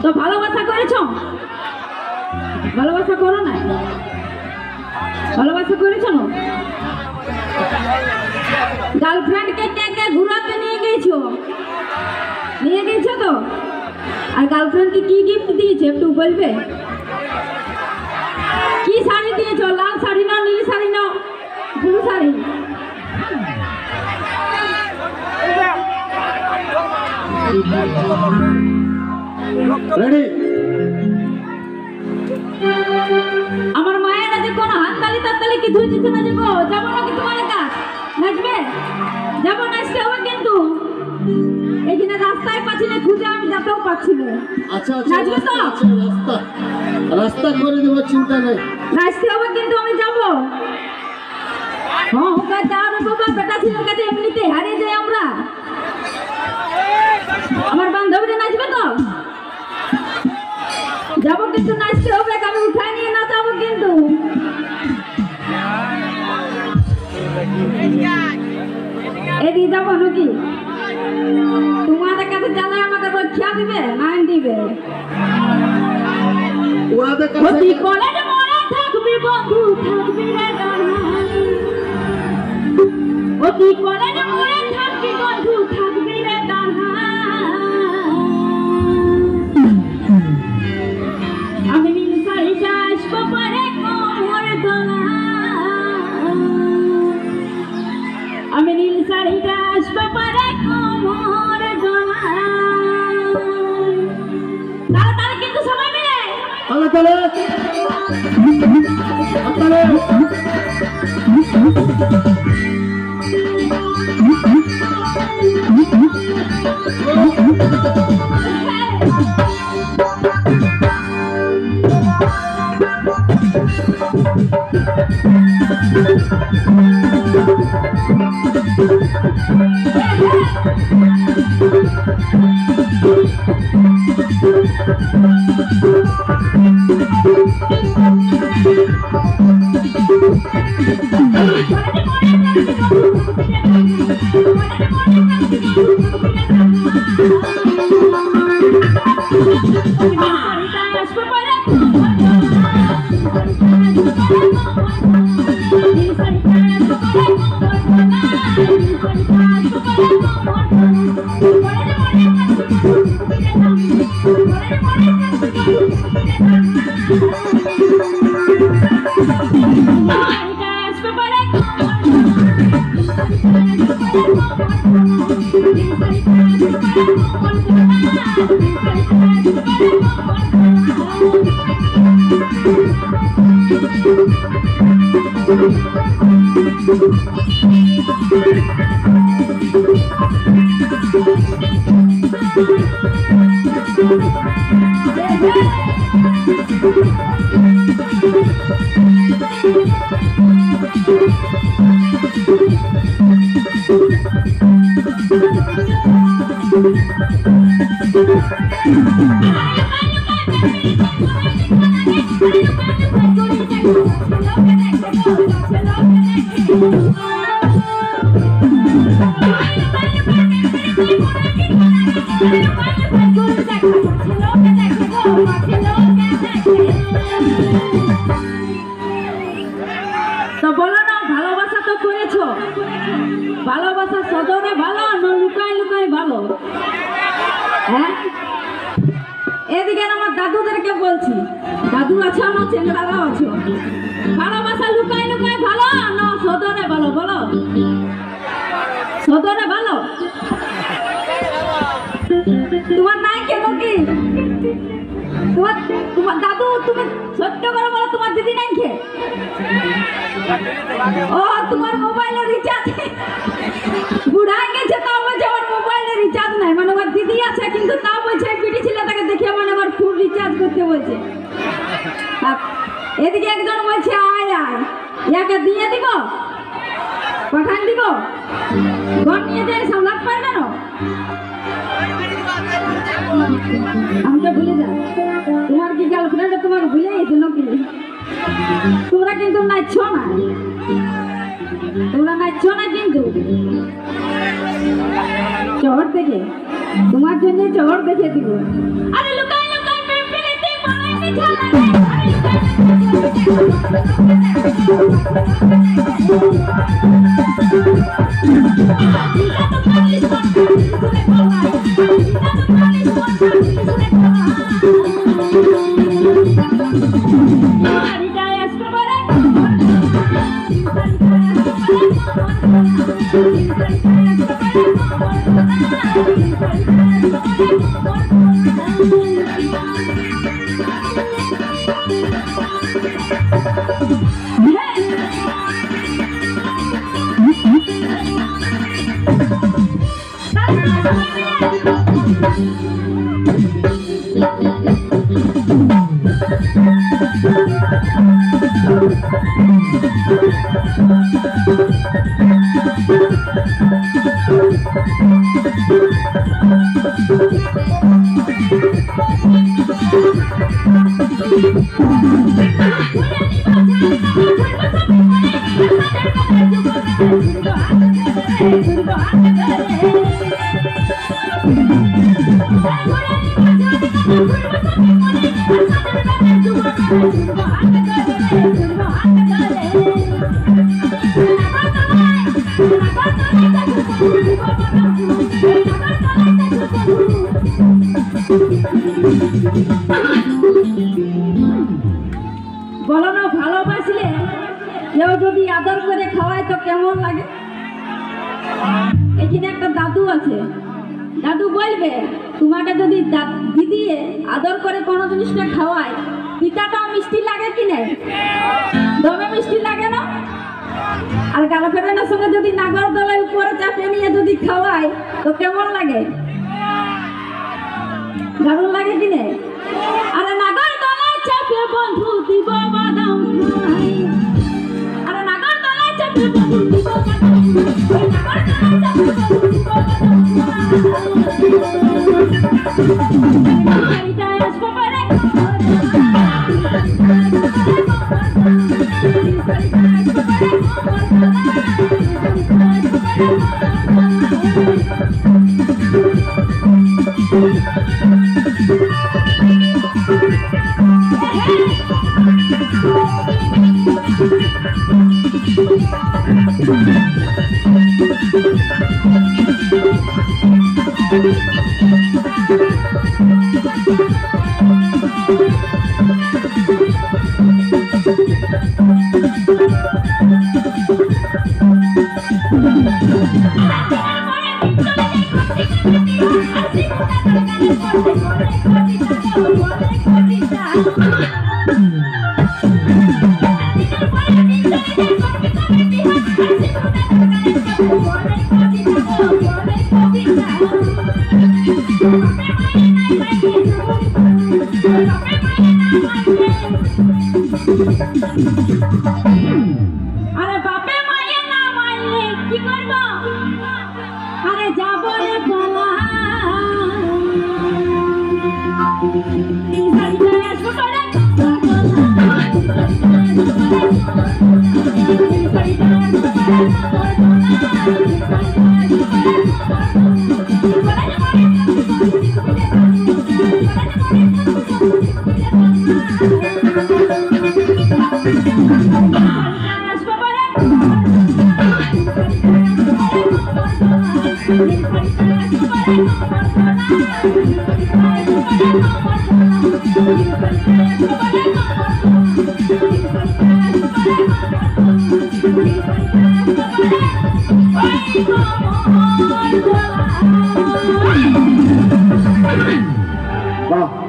তো ভালোবাসা করেছো? ভালোবাসা করো না? ভালোবাসা করেছো না? গার্লফ্রেন্ডকে কে কে ঘুরাতে নিয়ে গেছো? নিয়ে গেছো তো? আর গার্লফ্রেন্ডকে কি গিফট দিয়েছে একটু বলবে? কি শাড়ি দিয়েছো? লাল শাড়ি না, নীল শাড়ি না, ব্লু শাড়ি? আমার মায়ের আজ কোন হাততালি তালি কি ধুই দিতে না যাবো? যাবো নাকি তোমার কাছে? নাচবে? যাবো, নাচতে হবে কিন্তু। এখানে রাস্তায় পাচ্ছি না, খুঁজে আমি যেতেও পাচ্ছি না। আচ্ছা আচ্ছা রাস্তা রাস্তা করে দেবো, চিন্তা নেই। নাচতে হবে কিন্তু, আমি যাবো। হ্যাঁ ওকে যাও রে বাবা, বেটা ছেলের কাছে এমনিতে হারিয়ে যাই আমরা। আমার বান্ধবীরা নাচবে তো? যাবো কিন্তু, নাচতে হবে, আমি উঠাই নিয়ে নাচাবো কিন্তু। এদিকে যাবো নাকি? তোমাদের কাছে জানাই আমাকে রক্ষা দিবে, নাইন দিবে। অতি কলেজ মনে থাকবি বন্ধু, থাকবি রে দাঁড়ান। অতি কলেজ মনে থাকবি বন্ধু, থাকবি রে দাঁড়ান। আমি নীল শাড়িটা আসবো পরে কোমর দোলান। আমি নীল শাড়িটা আসবো পরে কোমর দোলান। তাড়াতাড়ি কিন্তু সবাই মিলে তো বলো না, ভালোবাসা তো করেছো। ভালোবাসা সদরে ভালো না লুকাই লুকাই ভালো? হ্যাঁ, এদিকে আমার দাদুদেরকে বলছি, দাদু আছো না চেংড়ারাও আছো, ভালোবাসা লুকাই লুকাই ভালো না সদরে ভালো? বলো, সদরে ভালো? তোমার নাই কেন কি? তোমার দাদু, তুমি সত্য করে বলো, তোমার দিদি নাই খে? ও তোমার মোবাইলে রিচার্জ বুড়া গেছে, তাও বলছে আমার মোবাইলে রিচার্জ নাই। মানে আমার দিদি আছে কিন্তু তাও বলছে পিটি ছেলেটাকে দেখে মানে আমার ফুল রিচার্জ করতে বলছে। এদিকে একজন বলছে আয় আয়, ইয়াকে দিয়ে দিব, পাঠান দিব, ঘর নিয়ে যাই সামলাতে পারবে না। আমাকে ভুলে যা, তোমার কি গার্লফ্রেন্ড তোমাকে ভুলে গেছে নাকি? তোমরা কিন্তু নাচছো না, তোমরা নাচছো না কিন্তু। চহর থেকে তোমার জন্য চহর দেখে দিব। আরে লুকাই বলো না, ভালোবাসলে কেউ যদি আদর করে খাওয়ায় তো কেমন লাগে? এখানে একটা দাদু আছে, দাদু বলবে তোমাকে যদি দিদি আদর করে কোনো জিনিসটা খাওয়ায়, পিঠাটাও মিষ্টি লাগে কি না? দমে মিষ্টি লাগে না? আর গার্লফ্রেন্ডের সঙ্গে যদি নাগরদোলায় উপরে চাপিয়ে নিয়ে যদি খাওয়ায় তো কেমন লাগে? দারুণ লাগে কি না? আরে নাগরদোলায় চাপিয়ে বন্ধু দিব বাদাম খাই, আরে নাগরদোলায় চাপিয়ে বন্ধু দিব বাদাম খাই, নাগরদোলায় চাপিয়ে বন্ধু দিব বাদাম খাই। এটাই আসবো পরে আরে বাপে মায়ে না মানলে কি করব? আরে যাবো রে পালা বাহ